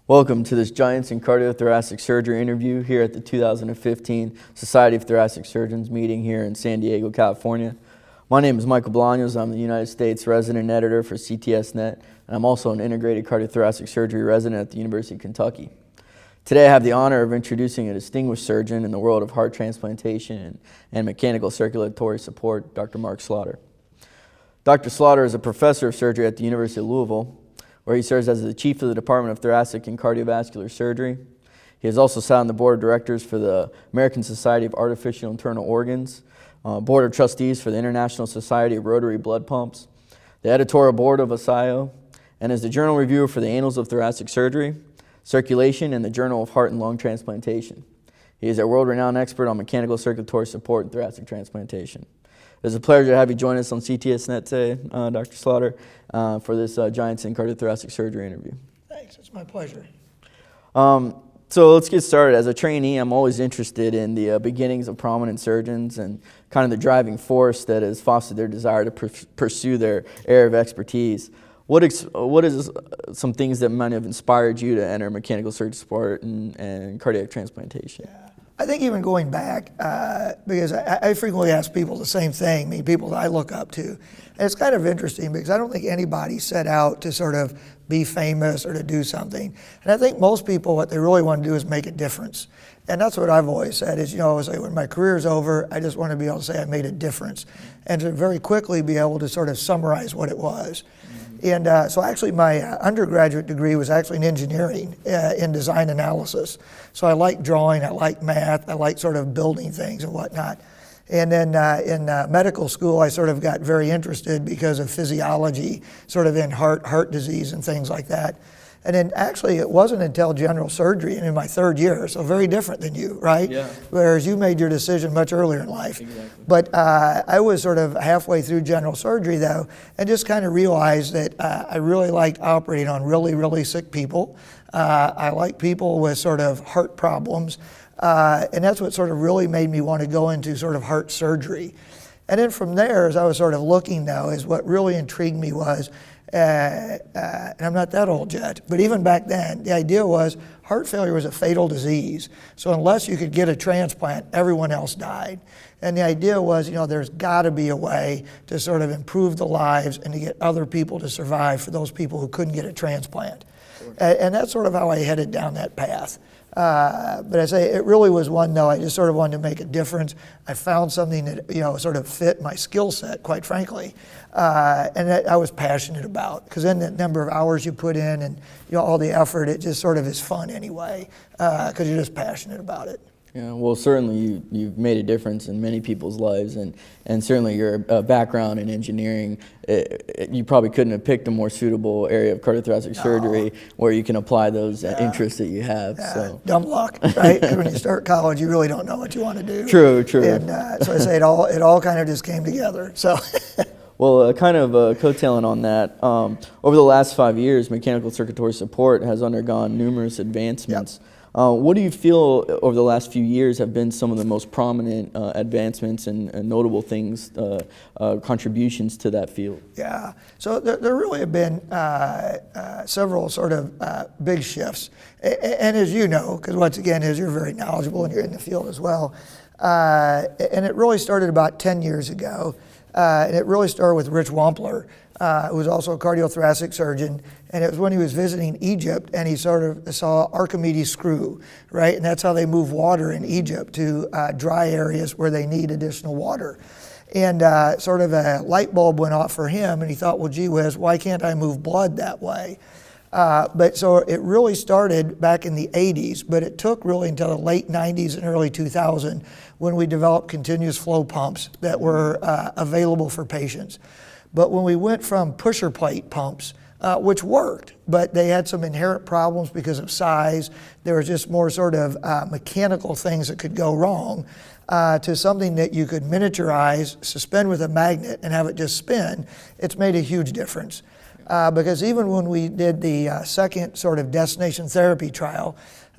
Welcome to this Giants in Cardiothoracic Surgery interview here at the 2015 Society of Thoracic Surgeons meeting here in San Diego, California. My name is Michael Bolaños. I'm the United States resident editor for CTSNet, and I'm also an integrated cardiothoracic surgery resident at the University of Kentucky. Today I have the honor of introducing a distinguished surgeon in the world of heart transplantation and mechanical circulatory support, Dr. Mark Slaughter. Dr. Slaughter is a professor of surgery at the University of Louisville, where he serves as the chief of the Department of Thoracic and Cardiovascular Surgery. He has also sat on the board of directors for the American Society of Artificial Internal Organs, board of trustees for the International Society of Rotary Blood Pumps, the editorial board of ASIO, and is the journal reviewer for the Annals of Thoracic Surgery, Circulation, and the Journal of Heart and Lung Transplantation. He is a world-renowned expert on mechanical circulatory support and thoracic transplantation. It's a pleasure to have you join us on CTSNet today, Dr. Slaughter, for this Giants in Cardiothoracic Surgery interview. Thanks, it's my pleasure. So let's get started. As a trainee, I'm always interested in the beginnings of prominent surgeons and kind of the driving force that has fostered their desire to pursue their area of expertise. What is some things that might have inspired you to enter mechanical surgery support and cardiac transplantation? Yeah. I think even going back, because I frequently ask people the same thing, people that I look up to. And it's kind of interesting because I don't think anybody set out to sort of be famous or to do something. And I think most people, what they really want to do is make a difference. And that's what I've always said is, I was like, when my career's over, I just want to be able to say I made a difference and to very quickly be able to sort of summarize what it was. And so actually my undergraduate degree was actually in engineering in design analysis. So I like drawing, I like math, I like sort of building things and whatnot. And then in medical school, I sort of got very interested because of physiology, sort of in heart disease and things like that. And then actually it wasn't until general surgery and in my third year, so very different than you, right? Yeah. Whereas you made your decision much earlier in life. Exactly. But I was sort of halfway through general surgery though, and just kind of realized that I really liked operating on really, really sick people. I like people with sort of heart problems. And that's what sort of really made me want to go into sort of heart surgery. And then from there, as I was sort of looking though, is what really intrigued me was, and I'm not that old yet, but even back then, the idea was heart failure was a fatal disease. So unless you could get a transplant, everyone else died. And the idea was, there's got to be a way to sort of improve the lives and to get other people to survive for those people who couldn't get a transplant. Sure. And that's sort of how I headed down that path. But I say it really was one, though, I just sort of wanted to make a difference. I found something that, sort of fit my skill set, quite frankly, and that I was passionate about. Because then the number of hours you put in and, all the effort, it just sort of is fun anyway, because you're just passionate about it. Yeah, well, certainly you've made a difference in many people's lives, and certainly your background in engineering, you probably couldn't have picked a more suitable area of cardiothoracic surgery where you can apply those interests that you have. So dumb luck, right? When you start college, you really don't know what you want to do. True. And so I say it all kind of just came together. So. Well, kind of coattailing on that, over the last 5 years, mechanical circulatory support has undergone numerous advancements. Yep. What do you feel over the last few years have been some of the most prominent advancements and notable things, contributions to that field? Yeah, so there really have been several sort of big shifts. And as you know, because once again, as you're very knowledgeable and you're in the field as well, and it really started about 10 years ago. And it really started with Rich Wampler, who was also a cardiothoracic surgeon. And it was when he was visiting Egypt and he sort of saw Archimedes' screw, right? And that's how they move water in Egypt to dry areas where they need additional water. And sort of a light bulb went off for him and he thought, well, gee whiz, why can't I move blood that way? But so it really started back in the 80s, but it took really until the late 90s and early 2000 when we developed continuous flow pumps that were available for patients. But when we went from pusher plate pumps, which worked, but they had some inherent problems because of size, there was just more sort of mechanical things that could go wrong, to something that you could miniaturize, suspend with a magnet, and have it just spin, it's made a huge difference. Because even when we did the second sort of destination therapy trial,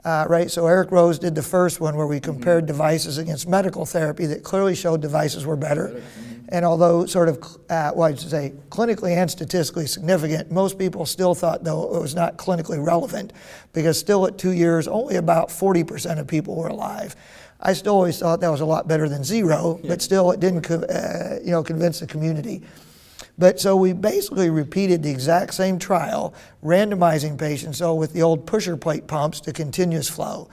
right? So Eric Rose did the first one where we compared devices against medical therapy that clearly showed devices were better. And although sort of, well, I should say, clinically and statistically significant, most people still thought, though, it was not clinically relevant because still at 2 years, only about 40% of people were alive. I still always thought that was a lot better than zero, but still it didn't convince the community. But so we basically repeated the exact same trial, randomizing patients with the old pusher plate pumps to continuous flow.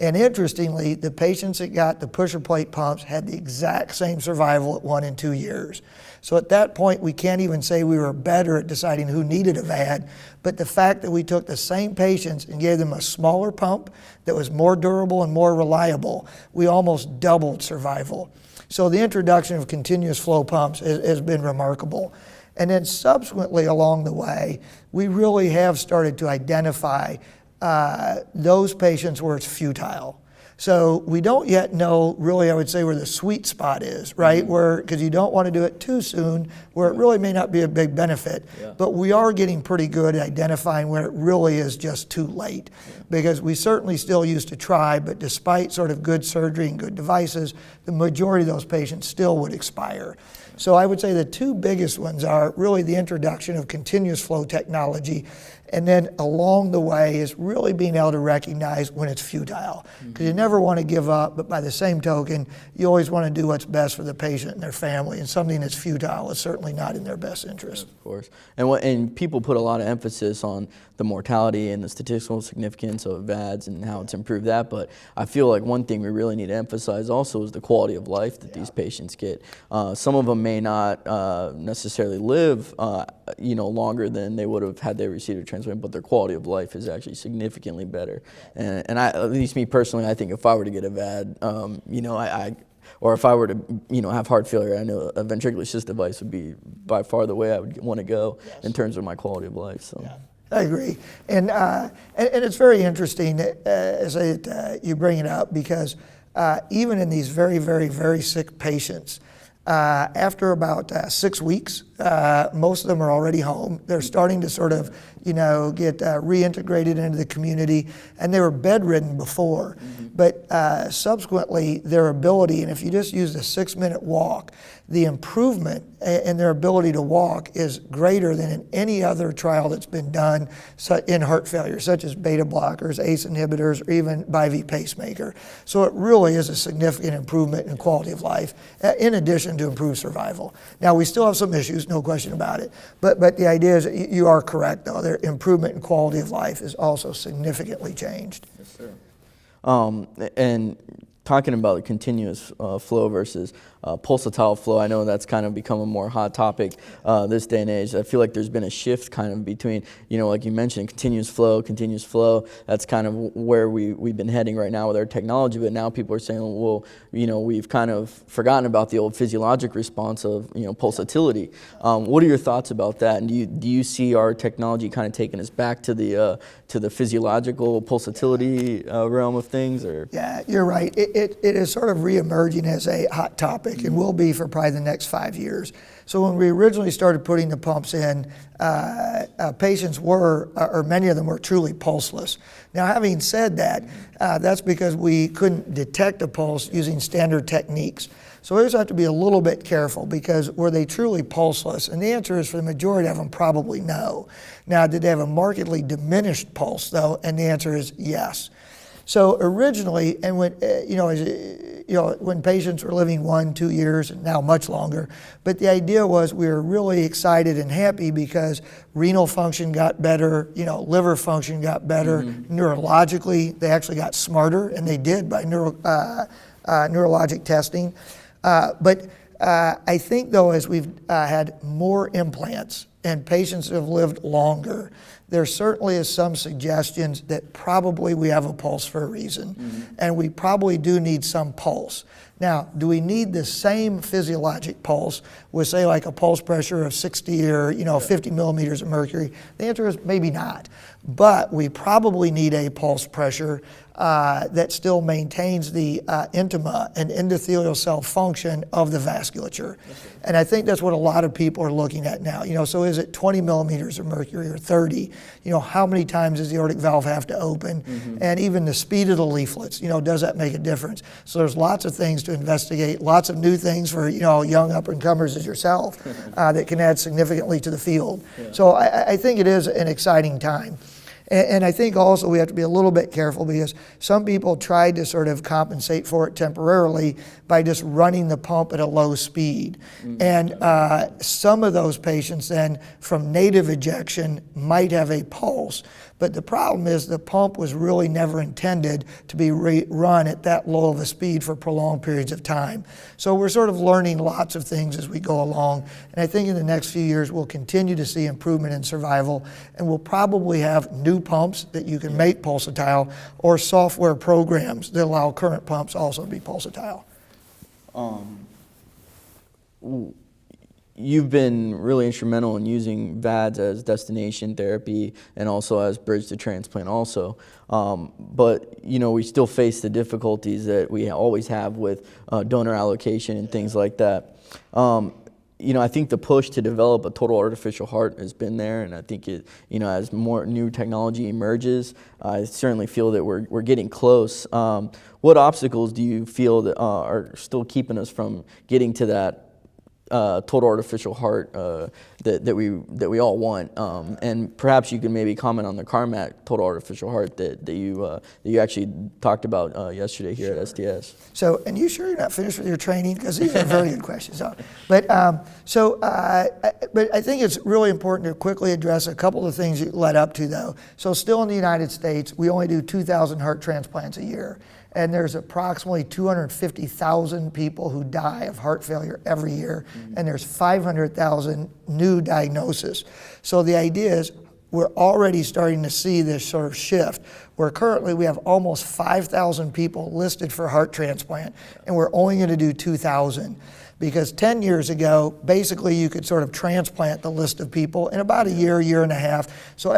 And interestingly, the patients that got the pusher plate pumps had the exact same survival at 1 and 2 years. So at that point, we can't even say we were better at deciding who needed a VAD, but the fact that we took the same patients and gave them a smaller pump that was more durable and more reliable, we almost doubled survival. So the introduction of continuous flow pumps has been remarkable. And then subsequently along the way, we really have started to identify those patients where it's futile. So we don't yet know really, I would say, where the sweet spot is, right? Because you don't want to do it too soon, where it really may not be a big benefit. But we are getting pretty good at identifying where it really is just too late. Because we certainly still used to try, but despite sort of good surgery and good devices, the majority of those patients still would expire. So I would say the two biggest ones are really the introduction of continuous flow technology, and then along the way is really being able to recognize when it's futile. Because you never want to give up, but by the same token, you always want to do what's best for the patient and their family, and something that's futile is certainly not in their best interest. Of course. And people put a lot of emphasis on the mortality and the statistical significance of VADs and how it's improved that, but I feel like one thing we really need to emphasize also is the quality of life that these patients get. Some of them may not necessarily live longer than they would have had they received a transplant, but their quality of life is actually significantly better. And I, at least me personally, I think if I were to get a VAD, or if I were to, have heart failure, I know a ventricular assist device would be by far the way I would want to go in terms of my quality of life. So. Yeah. I agree, and it's very interesting as you bring it up because even in these very, very, very sick patients, after about 6 weeks, most of them are already home. They're starting to sort of, get reintegrated into the community, and they were bedridden before. But subsequently, their ability, and if you just use a 6-minute walk, the improvement in their ability to walk is greater than in any other trial that's been done in heart failure, such as beta blockers, ACE inhibitors, or even bivalve pacemaker. So it really is a significant improvement in quality of life, in addition to improved survival. Now, we still have some issues, no question about it, but the idea is you are correct, though. Their improvement in quality of life is also significantly changed. Yes, sir. And talking about continuous flow versus pulsatile flow, I know that's kind of become a more hot topic this day and age. I feel like there's been a shift kind of between, like you mentioned, continuous flow. That's kind of where we've been heading right now with our technology. But now people are saying, well, we've kind of forgotten about the old physiologic response of, pulsatility. What are your thoughts about that? And do you see our technology kind of taking us back to the physiological pulsatility realm of things? Or? Yeah, you're right. It is sort of reemerging as a hot topic and will be for probably the next 5 years. So when we originally started putting the pumps in, patients were, or many of them were truly pulseless. Now, having said that, that's because we couldn't detect a pulse using standard techniques. So we always have to be a little bit careful because were they truly pulseless? And the answer is for the majority of them, probably no. Now, did they have a markedly diminished pulse though? And the answer is yes. So originally, and when patients were living 1-2 years, and now much longer, but the idea was we were really excited and happy because renal function got better, liver function got better, neurologically they actually got smarter, and they did by neurologic testing. But I think though, as we've had more implants and patients have lived longer, there certainly is some suggestions that probably we have a pulse for a reason, and we probably do need some pulse. Now, do we need the same physiologic pulse with, say, like a pulse pressure of 60 or 50 millimeters of mercury? The answer is maybe not. But we probably need a pulse pressure that still maintains the intima and endothelial cell function of the vasculature. And I think that's what a lot of people are looking at now. So is it 20 millimeters of mercury or 30? How many times does the aortic valve have to open? And even the speed of the leaflets, does that make a difference? So there's lots of things to investigate, lots of new things for, young up-and-comers as yourself that can add significantly to the field. So I think it is an exciting time. And I think also we have to be a little bit careful because some people tried to sort of compensate for it temporarily by just running the pump at a low speed. And some of those patients then from native ejection might have a pulse. But the problem is the pump was really never intended to be run at that low of a speed for prolonged periods of time. So we're sort of learning lots of things as we go along. And I think in the next few years we'll continue to see improvement in survival, and we'll probably have new pumps that you can make pulsatile or software programs that allow current pumps also to be pulsatile. You've been really instrumental in using VADs as destination therapy and also as bridge to transplant also. But, we still face the difficulties that we always have with donor allocation and things like that. I think the push to develop a total artificial heart has been there, and I think it, as more new technology emerges, I certainly feel that we're getting close. What obstacles do you feel that are still keeping us from getting to that total artificial heart that we all want, and perhaps you can maybe comment on the CARMAT total artificial heart that you actually talked about yesterday here at STS. So, and you sure you're not finished with your training? Because these are very good questions. But I think it's really important to quickly address a couple of things you led up to, though. So, still in the United States, we only do 2,000 heart transplants a year. And there's approximately 250,000 people who die of heart failure every year, and there's 500,000 new diagnoses. So the idea is we're already starting to see this sort of shift where currently we have almost 5,000 people listed for heart transplant, and we're only going to do 2,000. Because 10 years ago, basically you could sort of transplant the list of people in about a year and a half. So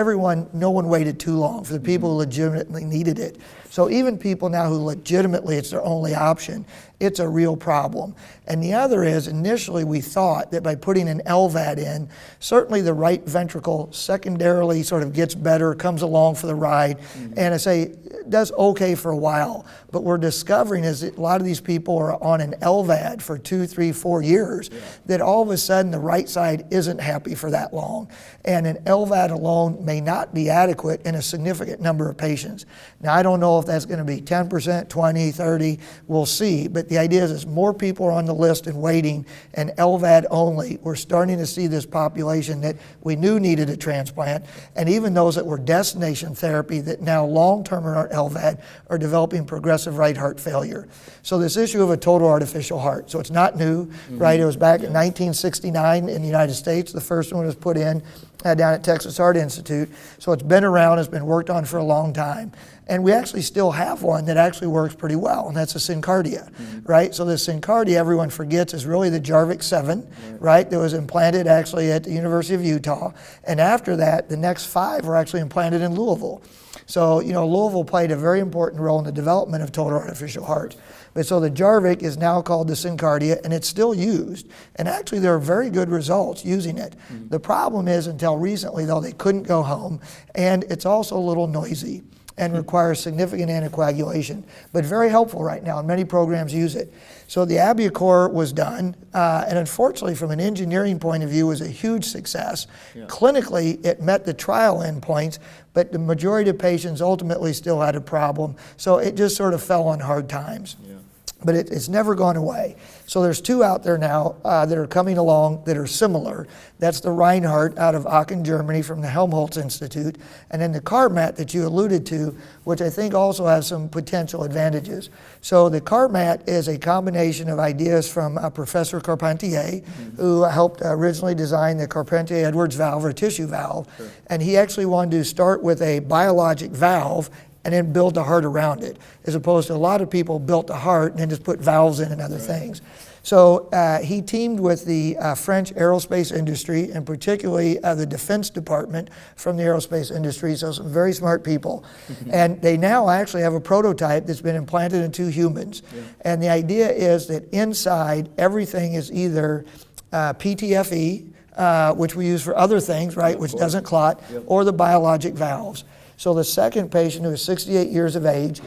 no one waited too long for the people who legitimately needed it. So even people now who legitimately it's their only option, it's a real problem. And the other is, initially we thought that by putting an LVAD in, certainly the right ventricle secondarily sort of gets better, comes along for the ride, and I say does okay for a while. But we're discovering is that a lot of these people are on an LVAD for 2, 3, 4 years, that all of a sudden the right side isn't happy for that long. And an LVAD alone may not be adequate in a significant number of patients. Now, I don't know if that's going to be 10%, 20, 30, we'll see. But the idea is as more people are on the list and waiting, and LVAD only, we're starting to see this population that we knew needed a transplant, and even those that were destination therapy that now long-term are on LVAD are developing progressive right heart failure. So this issue of a total artificial heart, so it's not new, right? It was back in 1969 in the United States. The first one was put in down at Texas Heart Institute. So it's been around, it's been worked on for a long time. And we actually still have one that actually works pretty well, and that's a Syncardia, right? So the Syncardia, everyone forgets, is really the Jarvik 7, right? That was implanted actually at the University of Utah. And after that, the next 5 were actually implanted in Louisville. So, Louisville played a very important role in the development of total artificial hearts. But so the Jarvik is now called the Syncardia, and it's still used. And actually, there are very good results using it. The problem is, until recently, though, they couldn't go home, and it's also a little noisy and requires significant anticoagulation, but very helpful right now, and many programs use it. So the AbioCor was done, and unfortunately from an engineering point of view was a huge success. Clinically, it met the trial endpoints, but the majority of patients ultimately still had a problem, so it just sort of fell on hard times. But it's never gone away. So there's 2 out there now that are coming along that are similar. That's the Reinhardt out of Aachen, Germany from the Helmholtz Institute, and then the CARMAT that you alluded to, which I think also has some potential advantages. So the CARMAT is a combination of ideas from Professor Carpentier, who helped originally design the Carpentier-Edwards valve or tissue valve. And he actually wanted to start with a biologic valve and then build the heart around it, as opposed to a lot of people built the heart and then just put valves in and other things. So he teamed with the French aerospace industry, and particularly the Defense Department from the aerospace industry, so some very smart people. And they now actually have a prototype that's been implanted into humans. And the idea is that inside, everything is either PTFE, which we use for other things, right, which doesn't clot, or the biologic valves. So the second patient, who was 68 years of age,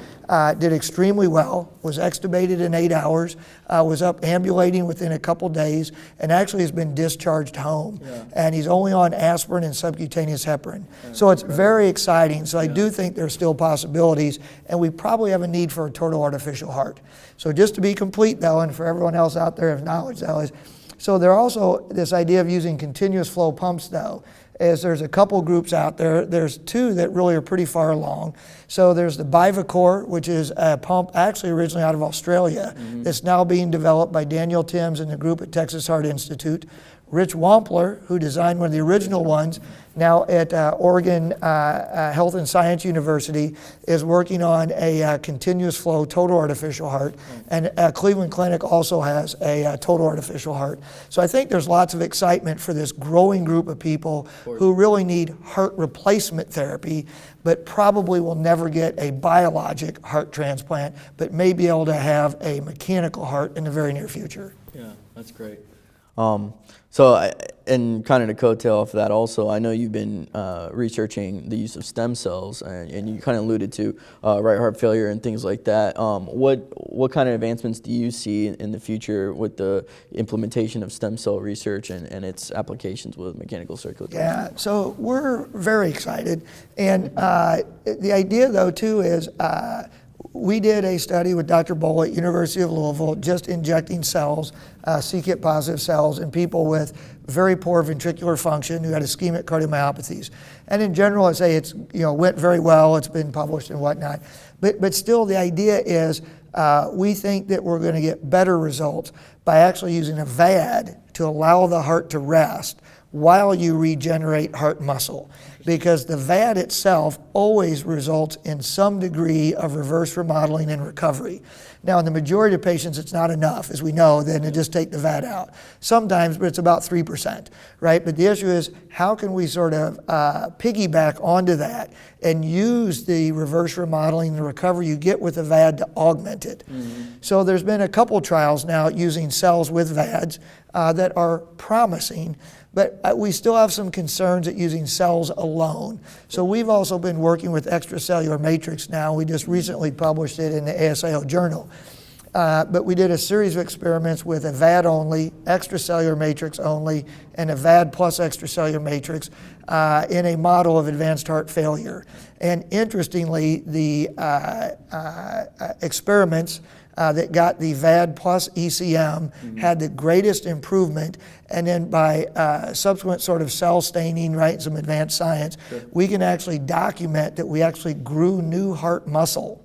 did extremely well, was extubated in 8 hours, was up ambulating within a couple days, and actually has been discharged home. And he's only on aspirin and subcutaneous heparin. So it's very exciting. So I do think there's still possibilities, and we probably have a need for a total artificial heart. So just to be complete, though, and for everyone else out there of knowledge, though, is so there are also this idea of using continuous flow pumps, though. Is there's a couple groups out there. There's two that really are pretty far along. So there's the Bivacor, which is a pump actually originally out of Australia, that's now being developed by Daniel Timms and the group at Texas Heart Institute. Rich Wampler, who designed one of the original ones, now at Oregon Health and Science University, is working on a continuous flow total artificial heart. And Cleveland Clinic also has a total artificial heart. So I think there's lots of excitement for this growing group of people who really need heart replacement therapy, but probably will never get a biologic heart transplant, but may be able to have a mechanical heart in the very near future. Yeah, that's great. And kind of to coattail off of that also, I know you've been researching the use of stem cells, and you kind of alluded to right heart failure and things like that. What kind of advancements do you see in the future with the implementation of stem cell research and its applications with mechanical circulatory? Yeah, so we're very excited. And the idea, though, too, is we did a study with Dr. Bowl at University of Louisville, just injecting cells, c-KIT positive cells, in people with very poor ventricular function who had ischemic cardiomyopathies. And in general, I'd say it's went very well. It's been published and whatnot. But still, the idea is we think that we're going to get better results by actually using a VAD to allow the heart to rest while you regenerate heart muscle, because the VAD itself always results in some degree of reverse remodeling and recovery. Now, in the majority of patients, it's not enough, as we know, then to just take the VAD out. Sometimes, but it's about 3%, right? But the issue is, how can we sort of piggyback onto that and use the reverse remodeling and the recovery you get with the VAD to augment it? So there's been a couple trials now using cells with VADs that are promising, but we still have some concerns at using cells alone. So we've also been working with extracellular matrix now. We just recently published it in the ASIO journal. But we did a series of experiments with a VAD only, extracellular matrix only, and a VAD plus extracellular matrix in a model of advanced heart failure. And interestingly, the experiments that got the VAD plus ECM had the greatest improvement, and then by subsequent sort of cell staining, right, some advanced science, we can actually document that we actually grew new heart muscle,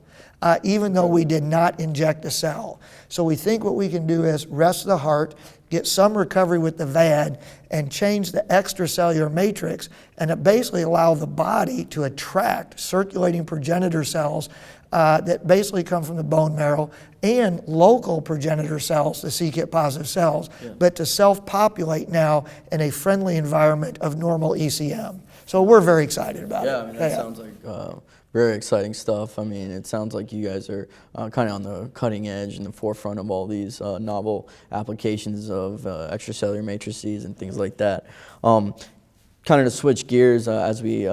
even though we did not inject a cell. So we think what we can do is rest the heart, get some recovery with the VAD, and change the extracellular matrix, and it basically allow the body to attract circulating progenitor cells that basically come from the bone marrow, and local progenitor cells, the c-KIT positive cells, but to self-populate now in a friendly environment of normal ECM. So we're very excited about it. Yeah, I mean, that sounds like very exciting stuff. I mean, it sounds like you guys are kind of on the cutting edge and the forefront of all these novel applications of extracellular matrices and things like that. Kind of to switch gears as we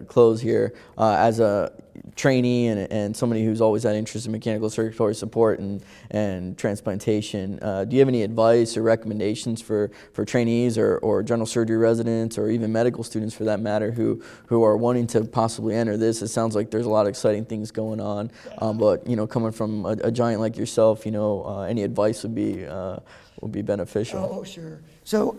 close here, as a trainee and somebody who's always had interest in mechanical circulatory support and transplantation, do you have any advice or recommendations for trainees or general surgery residents or even medical students for that matter who are wanting to possibly enter this? It sounds like there's a lot of exciting things going on, but coming from a giant like yourself, any advice would be beneficial. Oh, sure. So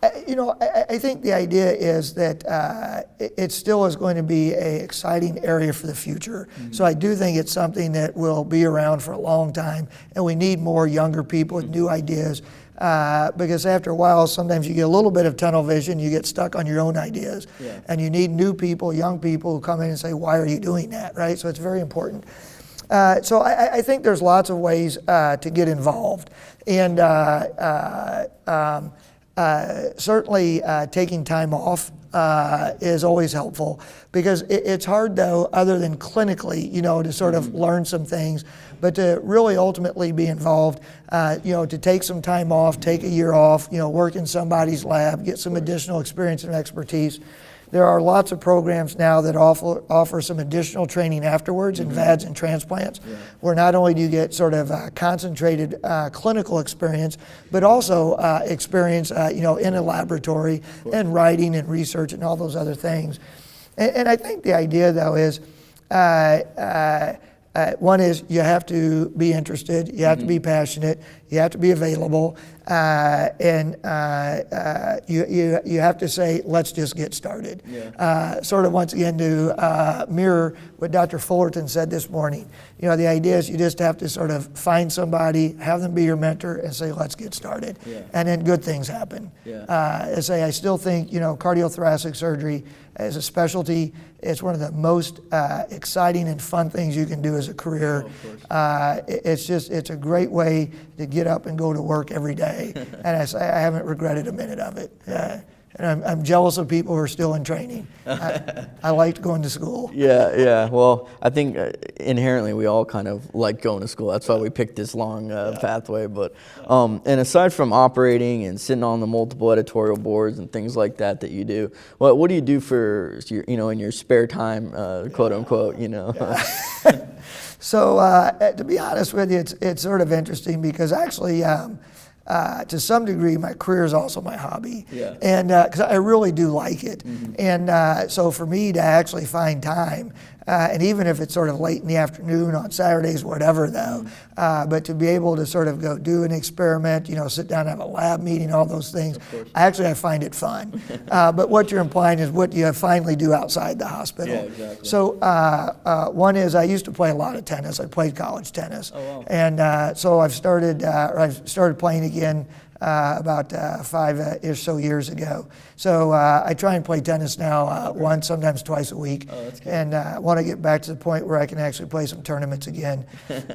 I think the idea is that it still is going to be an exciting area for the future. So I do think it's something that will be around for a long time, and we need more younger people with new ideas. Because after a while, sometimes you get a little bit of tunnel vision, you get stuck on your own ideas. Yeah. And you need new people, young people who come in and say, why are you doing that, right? So it's very important. So I think there's lots of ways to get involved. And certainly taking time off is always helpful, because it's hard, though, other than clinically, to sort of learn some things, but to really ultimately be involved, to take some time off, take a year off, work in somebody's lab, get some additional experience and expertise. There are lots of programs now that offer some additional training afterwards in VADs and transplants, where not only do you get sort of concentrated clinical experience, but also experience in a laboratory and writing and research and all those other things. And I think the idea, though, is one is you have to be interested, you have to be passionate, you have to be available, and you have to say, let's just get started. Yeah. Sort of once again to mirror what Dr. Fullerton said this morning. The idea is you just have to sort of find somebody, have them be your mentor, and say, let's get started. Yeah. And then good things happen. Yeah. I still think, cardiothoracic surgery as a specialty, it's one of the most exciting and fun things you can do as a career. It's a great way to get up and go to work every day. And I haven't regretted a minute of it. And I'm jealous of people who are still in training. I liked going to school. Yeah. Well, I think inherently we all kind of like going to school. That's why we picked this long pathway. But and aside from operating and sitting on the multiple editorial boards and things like that you do, what do you do for your, in your spare time, quote unquote? So to be honest with you, it's sort of interesting, because actually, to some degree, my career is also my hobby, and because I really do like it. And so for me to actually find time, and even if it's sort of late in the afternoon on Saturdays, whatever, though, but to be able to sort of go do an experiment, sit down and have a lab meeting, all those things, I find it fun. But what you're implying is what you finally do outside the hospital. Yeah, exactly. So one is I used to play a lot of tennis. I played college tennis. Oh, wow. And so I've started playing again about 5-ish so years ago. So I try and play tennis now once, sometimes twice a week. Oh, that's good. And I want to get back to the point where I can actually play some tournaments again.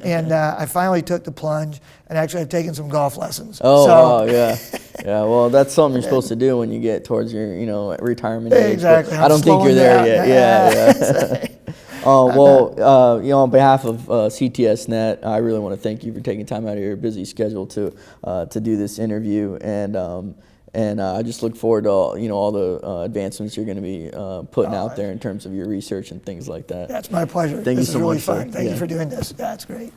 And I finally took the plunge, and actually I've taken some golf lessons. Oh, wow, yeah. Yeah, well, that's something you're supposed to do when you get towards your, retirement age. Exactly. I don't think you're there yet. Yeah. On behalf of CTSNet, I really want to thank you for taking time out of your busy schedule to do this interview, and I just look forward to all the advancements you're going to be putting out there in terms of your research and things like that. That's my pleasure. Thank you so much. This is really fun. Thank you for doing this. That's great.